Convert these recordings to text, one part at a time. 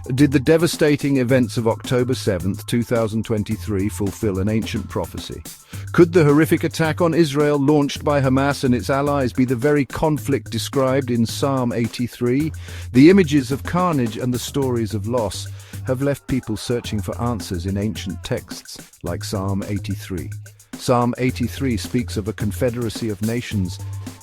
Did the devastating events of October 7th, 2023 fulfill an ancient prophecy? Could the horrific attack on Israel launched by Hamas and its allies be the very conflict described in Psalm 83? The images of carnage and the stories of loss have left people searching for answers in ancient texts like Psalm 83. Psalm 83 speaks of a confederacy of nations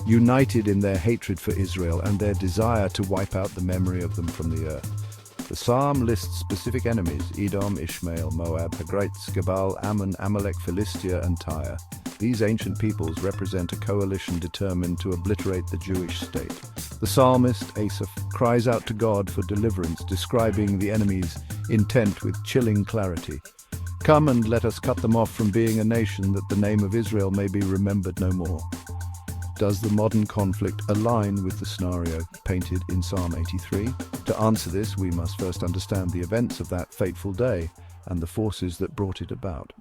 united in their hatred for Israel and their desire to wipe out the memory of them from the earth. The psalm lists specific enemies: Edom, Ishmael, Moab, Hagrites, Gebal, Ammon, Amalek, Philistia, and Tyre. These ancient peoples represent a coalition determined to obliterate the Jewish state. The psalmist, Asaph, cries out to God for deliverance, describing the enemy's intent with chilling clarity. Come and let us cut them off from being a nation, that the name of Israel may be remembered no more. Does the modern conflict align with the scenario painted in Psalm 83? To answer this, we must first understand the events of that fateful day and the forces that brought it about.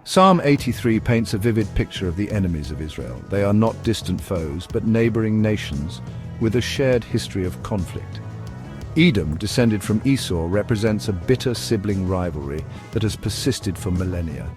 Psalm 83 paints a vivid picture of the enemies of Israel. They are not distant foes, but neighboring nations with a shared history of conflict. Edom, descended from Esau, represents a bitter sibling rivalry that has persisted for millennia.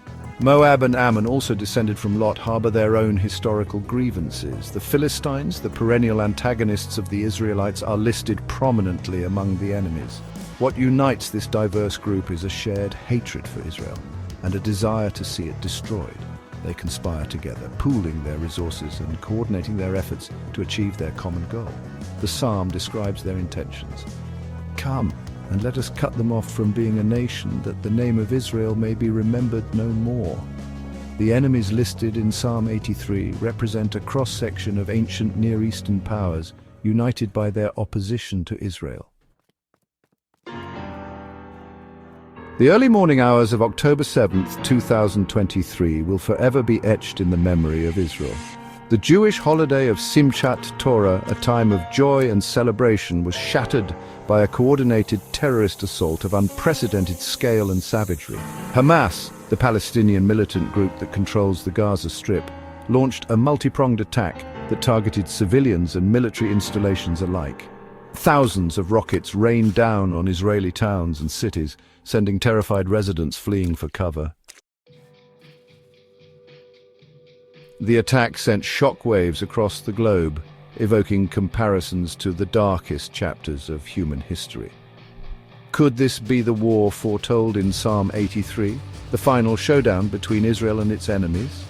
Moab and Ammon, also descended from Lot, harbor their own historical grievances. The Philistines, the perennial antagonists of the Israelites, are listed prominently among the enemies. What unites this diverse group is a shared hatred for Israel and a desire to see it destroyed. They conspire together, pooling their resources and coordinating their efforts to achieve their common goal. The psalm describes their intentions. Come, and let us cut them off from being a nation, that the name of Israel may be remembered no more. The enemies listed in Psalm 83 represent a cross-section of ancient Near Eastern powers united by their opposition to Israel. The early morning hours of October 7th, 2023 will forever be etched in the memory of Israel. The Jewish holiday of Simchat Torah, a time of joy and celebration, was shattered by a coordinated terrorist assault of unprecedented scale and savagery. Hamas, the Palestinian militant group that controls the Gaza Strip, launched a multi-pronged attack that targeted civilians and military installations alike. Thousands of rockets rained down on Israeli towns and cities, sending terrified residents fleeing for cover. The attack sent shockwaves across the globe, evoking comparisons to the darkest chapters of human history. Could this be the war foretold in Psalm 83, the final showdown between Israel and its enemies?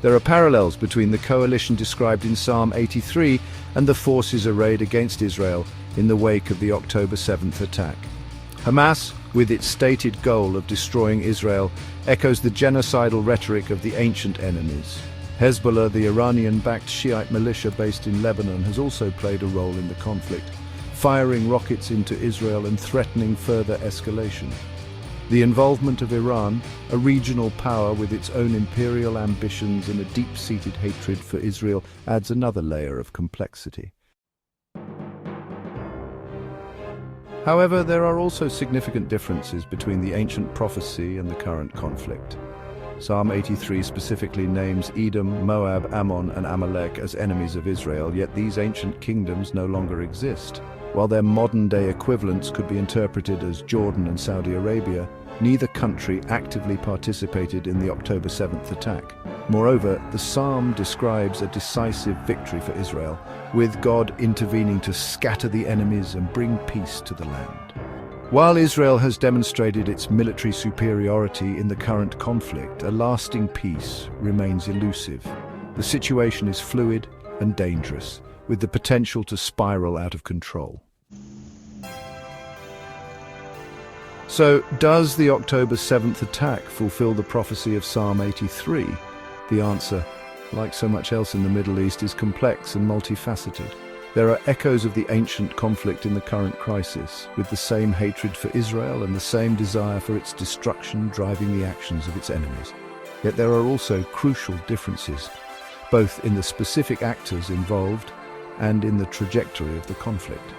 There are parallels between the coalition described in Psalm 83 and the forces arrayed against Israel in the wake of the October 7th attack. Hamas, with its stated goal of destroying Israel, echoes the genocidal rhetoric of the ancient enemies. Hezbollah, the Iranian-backed Shiite militia based in Lebanon, has also played a role in the conflict, firing rockets into Israel and threatening further escalation. The involvement of Iran, a regional power with its own imperial ambitions and a deep-seated hatred for Israel, adds another layer of complexity. However, there are also significant differences between the ancient prophecy and the current conflict. Psalm 83 specifically names Edom, Moab, Ammon, and Amalek as enemies of Israel, yet these ancient kingdoms no longer exist. While their modern-day equivalents could be interpreted as Jordan and Saudi Arabia, neither country actively participated in the October 7th attack. Moreover, the psalm describes a decisive victory for Israel, with God intervening to scatter the enemies and bring peace to the land. While Israel has demonstrated its military superiority in the current conflict, a lasting peace remains elusive. The situation is fluid and dangerous, with the potential to spiral out of control. So, does the October 7th attack fulfill the prophecy of Psalm 83? The answer, like so much else in the Middle East, is complex and multifaceted. There are echoes of the ancient conflict in the current crisis, with the same hatred for Israel and the same desire for its destruction driving the actions of its enemies. Yet there are also crucial differences, both in the specific actors involved and in the trajectory of the conflict.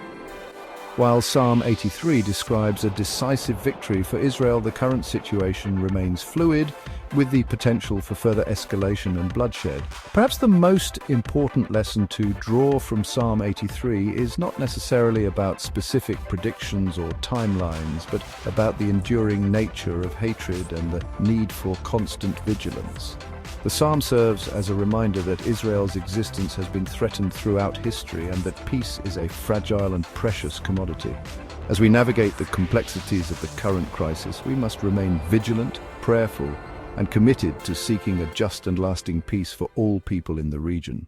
While Psalm 83 describes a decisive victory for Israel, the current situation remains fluid with the potential for further escalation and bloodshed. Perhaps the most important lesson to draw from Psalm 83 is not necessarily about specific predictions or timelines, but about the enduring nature of hatred and the need for constant vigilance. The psalm serves as a reminder that Israel's existence has been threatened throughout history and that peace is a fragile and precious commodity. As we navigate the complexities of the current crisis, we must remain vigilant, prayerful, and committed to seeking a just and lasting peace for all people in the region.